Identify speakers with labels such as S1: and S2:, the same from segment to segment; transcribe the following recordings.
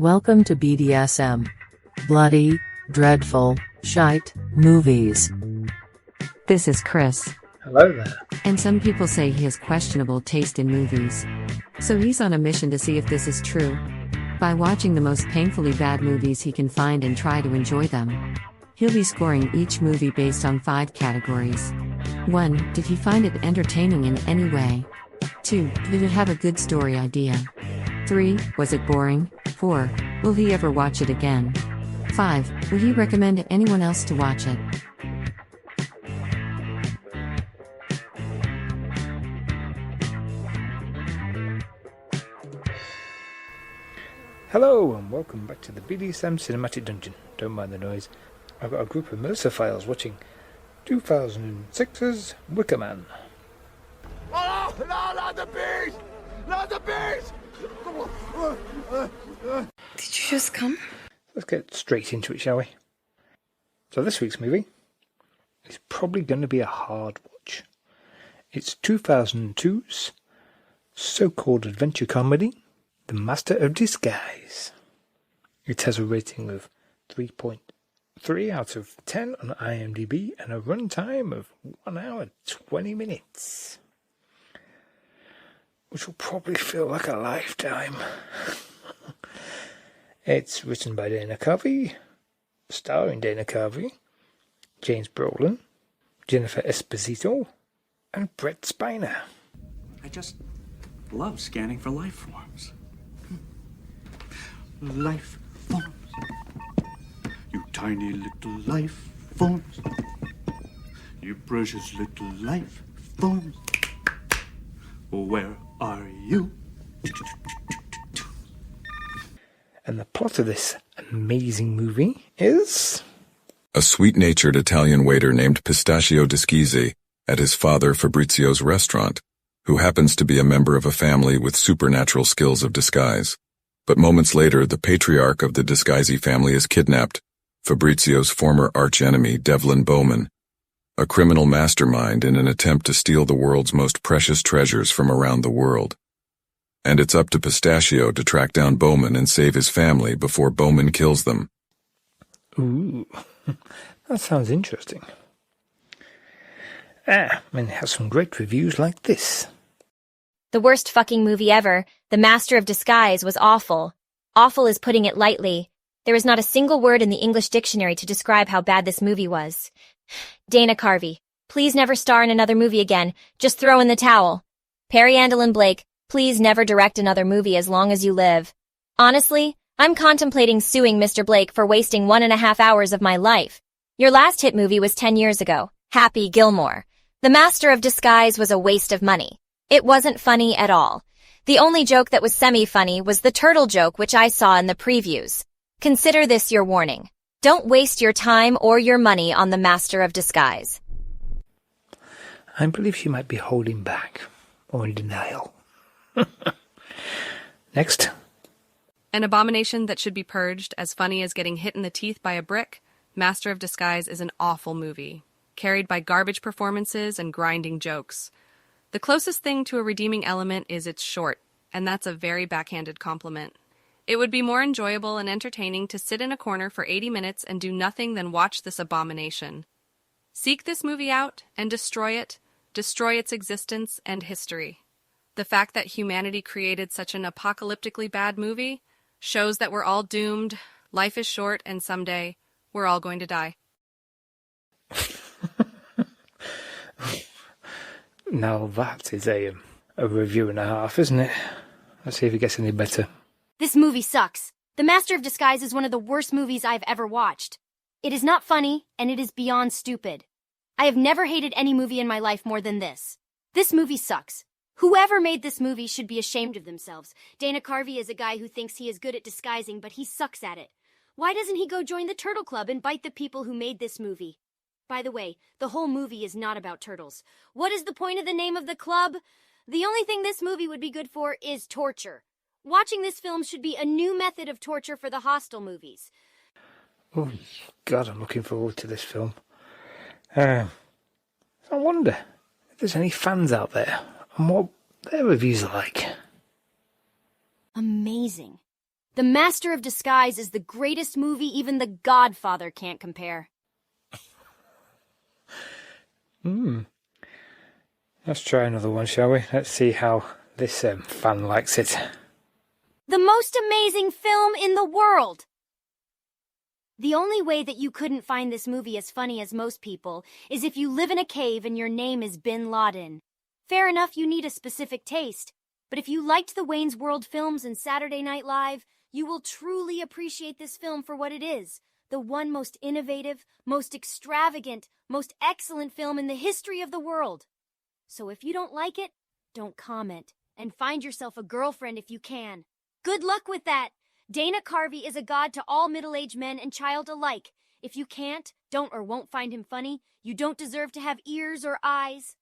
S1: Welcome to BDSM. Bloody, dreadful, shite, movies.
S2: This is Chris.
S3: Hello there.
S2: And some people say he has questionable taste in movies. So he's on a mission to see if this is true. By watching the most painfully bad movies he can find and try to enjoy them. He'll be scoring each movie based on 5 categories. 1. Did he find it entertaining in any way? 2. Did it have a good story idea? 3. Was it boring? 4. Will he ever watch it again? 5. Would he recommend anyone else to watch it?
S3: Hello and welcome back to the BDSM Cinematic Dungeon. Don't mind the noise. I've got a group of Melissa-Files watching 2006's Wicker Man.
S4: Oh, no, not the beast! Not the beast!
S5: Did you just come?
S3: Let's get straight into it, shall we? So this week's movie is probably going to be a hard watch. It's 2002's so-called adventure comedy, The Master of Disguise. It has a rating of 3.3 out of 10 on IMDb and a runtime of 1 hour 20 minutes. Which will probably feel like a lifetime. It's written by Dana Carvey, starring Dana Carvey, James Brolin, Jennifer Esposito, and Brett Spiner.
S6: I just love scanning for life forms. Life forms. You tiny little life forms. You precious little life forms. Where are you?
S3: And the plot of this amazing movie is...
S7: A sweet-natured Italian waiter named Pistachio Disquise at his father Fabrizio's restaurant, who happens to be a member of a family with supernatural skills of disguise. But moments later, the patriarch of the Disquise family is kidnapped, Fabrizio's former archenemy Devlin Bowman, a criminal mastermind in an attempt to steal the world's most precious treasures from around the world. And it's up to Pistachio to track down Bowman and save his family before Bowman kills them.
S3: Ooh, that sounds interesting. And it has some great reviews like this.
S8: The worst fucking movie ever, The Master of Disguise, was awful. Awful is putting it lightly. There is not a single word in the English dictionary to describe how bad this movie was. Dana Carvey, please never star in another movie again. Just throw in the towel. Perry Andalyn Blake, please never direct another movie as long as you live. Honestly, I'm contemplating suing Mr. Blake for wasting 1.5 hours of my life. Your last hit movie was 10 years ago, Happy Gilmore. The Master of Disguise was a waste of money. It wasn't funny at all. The only joke that was semi-funny was the turtle joke which I saw in the previews. Consider this your warning. Don't waste your time or your money on The Master of Disguise.
S3: I believe she might be holding back, or in denial. Next.
S5: An abomination that should be purged, as funny as getting hit in the teeth by a brick, Master of Disguise is an awful movie, carried by garbage performances and grinding jokes. The closest thing to a redeeming element is it's short, and that's a very backhanded compliment. It would be more enjoyable and entertaining to sit in a corner for 80 minutes and do nothing than watch this abomination. Seek this movie out and destroy its existence and history. The fact that humanity created such an apocalyptically bad movie shows that we're all doomed, life is short, and someday we're all going to die.
S3: Now that is a review and a half, isn't it? Let's see if it gets any better.
S8: This movie sucks. The Master of Disguise is one of the worst movies I've ever watched. It is not funny, and it is beyond stupid. I have never hated any movie in my life more than this. This movie sucks. Whoever made this movie should be ashamed of themselves. Dana Carvey is a guy who thinks he is good at disguising, but he sucks at it. Why doesn't he go join the Turtle Club and bite the people who made this movie? By the way, the whole movie is not about turtles. What is the point of the name of the club? The only thing this movie would be good for is torture. Watching this film should be a new method of torture for the Hostel movies.
S3: Oh, God, I'm looking forward to this film. I wonder if there's any fans out there and what their reviews are like.
S8: Amazing.
S9: The Master of Disguise is the greatest movie even The Godfather can't compare.
S3: Let's try another one, shall we? Let's see how this fan likes it.
S9: The most amazing film in the world! The only way that you couldn't find this movie as funny as most people is if you live in a cave and your name is Bin Laden. Fair enough, you need a specific taste. But if you liked the Wayne's World films and Saturday Night Live, you will truly appreciate this film for what it is. The one most innovative, most extravagant, most excellent film in the history of the world. So if you don't like it, don't comment. And find yourself a girlfriend if you can. Good luck with that! Dana Carvey is a god to all middle-aged men and child alike. If you can't, don't or won't find him funny, you don't deserve to have ears or eyes.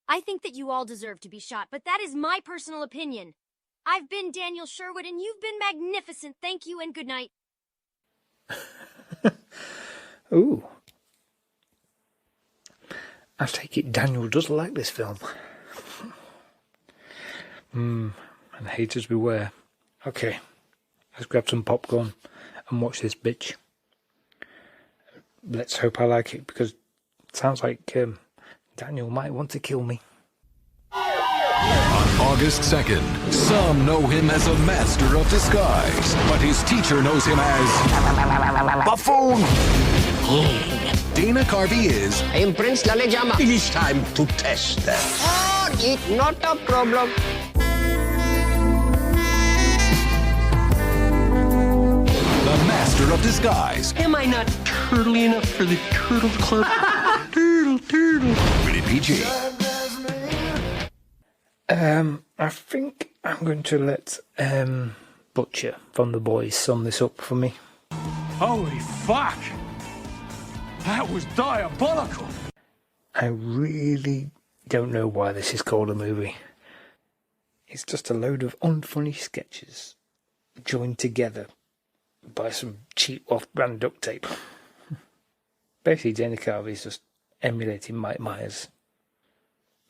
S9: I think that you all deserve to be shot, but that is my personal opinion. I've been Daniel Sherwood, and you've been magnificent. Thank you and good night.
S3: Ooh. I take it Daniel does like this film. And haters beware. Okay, let's grab some popcorn and watch this bitch. Let's hope I like it, because it sounds like Daniel might want to kill me.
S10: On August 2nd, some know him as a master of disguise, but his teacher knows him as Buffoon. Dana Carvey is
S11: I am Prince Lalejama. It is time to test them. Oh, it's not a problem.
S10: the master of disguise.
S11: Am I not turtly enough for the Turtle Club? Turtle.
S10: Rated PG.
S3: I think I'm going to let Butcher from The Boys sum this up for me.
S4: Holy fuck! That was diabolical!
S3: I really don't know why this is called a movie. It's just a load of unfunny sketches joined together by some cheap off-brand duct tape. Basically, Dana Carvey's just emulating Mike Myers.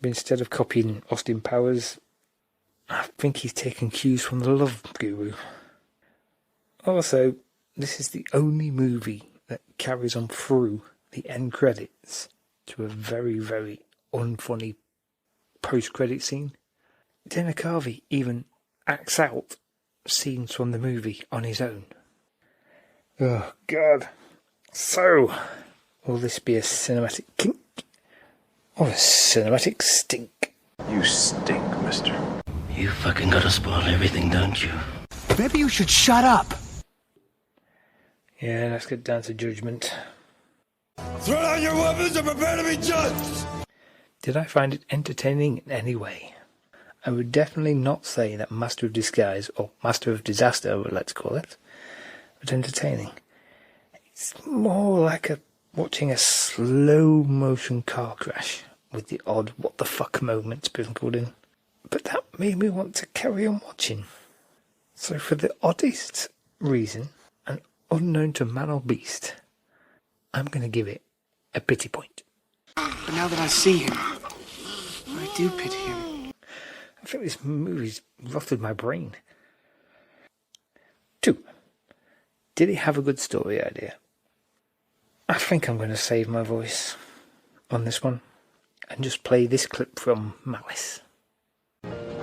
S3: But instead of copying Austin Powers, I think he's taken cues from the Love Guru. Also, this is the only movie that carries on through the end credits to a very, very unfunny post-credit scene. Dana Carvey even acts out scenes from the movie on his own. Oh, God. So, will this be a cinematic kink or a cinematic stink?
S12: You stink, mister.
S11: You fucking gotta spoil everything, don't you?
S12: Maybe you should shut up.
S3: Yeah, let's get down to judgment.
S4: Throw down your weapons and prepare to be judged!
S3: Did I find it entertaining in any way? I would definitely not say that Master of Disguise, or Master of Disaster, let's call it, was entertaining. It's more like watching a slow motion car crash with the odd what the fuck moments sprinkled in. But that made me want to carry on watching. So for the oddest reason, and unknown to man or beast, I'm going to give it a pity point.
S12: But now that I see him, I do pity him.
S3: I think this movie's rotted my brain. 2. Did it have a good story idea? I think I'm going to save my voice on this one and just play this clip from Malice.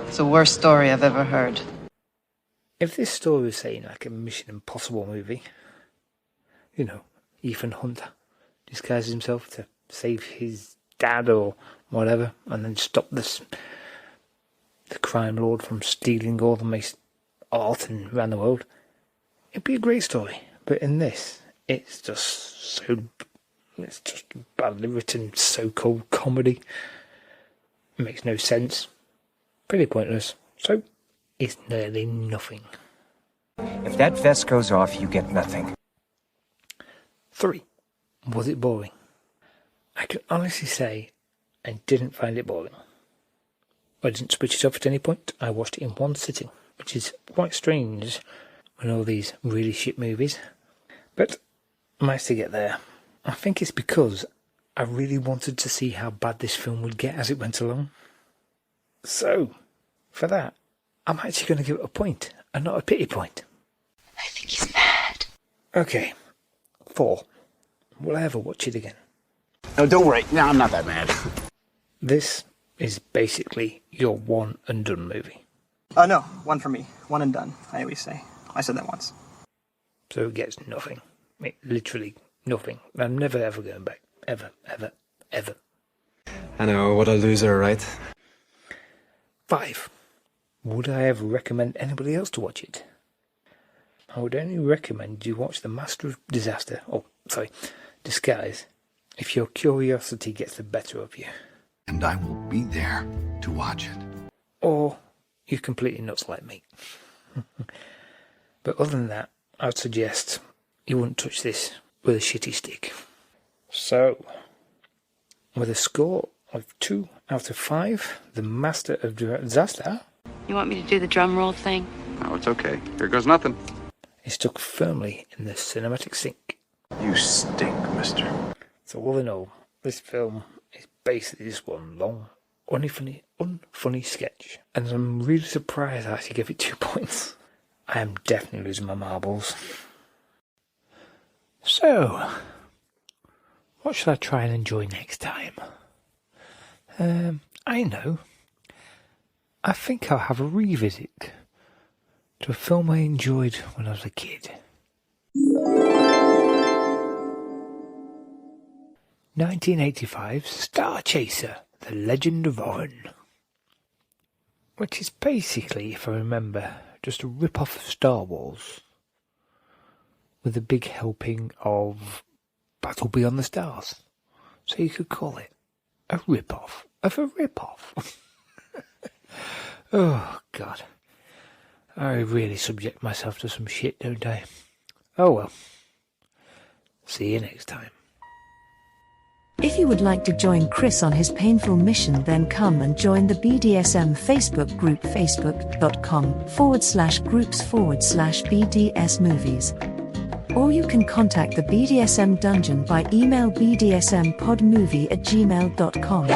S13: It's the worst story I've ever heard.
S3: If this story was saying like a Mission Impossible movie, you know, Ethan Hunt disguises himself to save his dad or whatever and then stop the crime lord from stealing all the most art and around the world, it'd be a great story. But in this, it's just badly written so-called comedy. It makes no sense. Pretty pointless. So, it's nearly nothing.
S14: If that vest goes off, you get nothing.
S3: 3. Was it boring? I can honestly say I didn't find it boring. I didn't switch it off at any point. I watched it in one sitting, which is quite strange when all these really shit movies. But I managed to get there. I think it's because I really wanted to see how bad this film would get as it went along. So, for that, I'm actually going to give it a point, and not a pity point.
S15: I think he's mad.
S3: Okay. 4. Will I ever watch it again?
S16: No, don't worry. No, I'm not that mad.
S3: This is basically your one and done movie.
S17: No, one for me. One and done, I always say. I said that once.
S3: So it gets nothing. Literally nothing. I'm never ever going back. Ever, ever, ever.
S18: I know, what a loser, right?
S3: 5. Would I ever recommend anybody else to watch it? I would only recommend you watch The Master of Disguise, if your curiosity gets the better of you.
S10: And I will be there to watch it.
S3: Or you're completely nuts like me. But other than that, I would suggest you wouldn't touch this with a shitty stick. So, with a score of 2 out of 5, The Master of Disaster...
S15: You want me to do the drum roll thing?
S19: No, it's okay. Here goes nothing.
S3: is stuck firmly in the cinematic sink.
S20: You stink, mister.
S3: So all in all, this film is basically just one long, unfunny sketch. And I'm really surprised I actually gave it 2 points. I am definitely losing my marbles. So, what should I try and enjoy next time? I know. I think I'll have a revisit to a film I enjoyed when I was a kid. 1985's Star Chaser, The Legend of Orrin. Which is basically, if I remember, just a rip-off of Star Wars. With a big helping of Battle Beyond the Stars. So you could call it a rip-off of a rip-off. Oh, God. I really subject myself to some shit, don't I? Oh well. See you next time.
S21: If you would like to join Chris on his painful mission, then come and join the BDSM Facebook group, facebook.com/groups/BDS movies. Or you can contact the BDSM Dungeon by email bdsmpodmovie@gmail.com.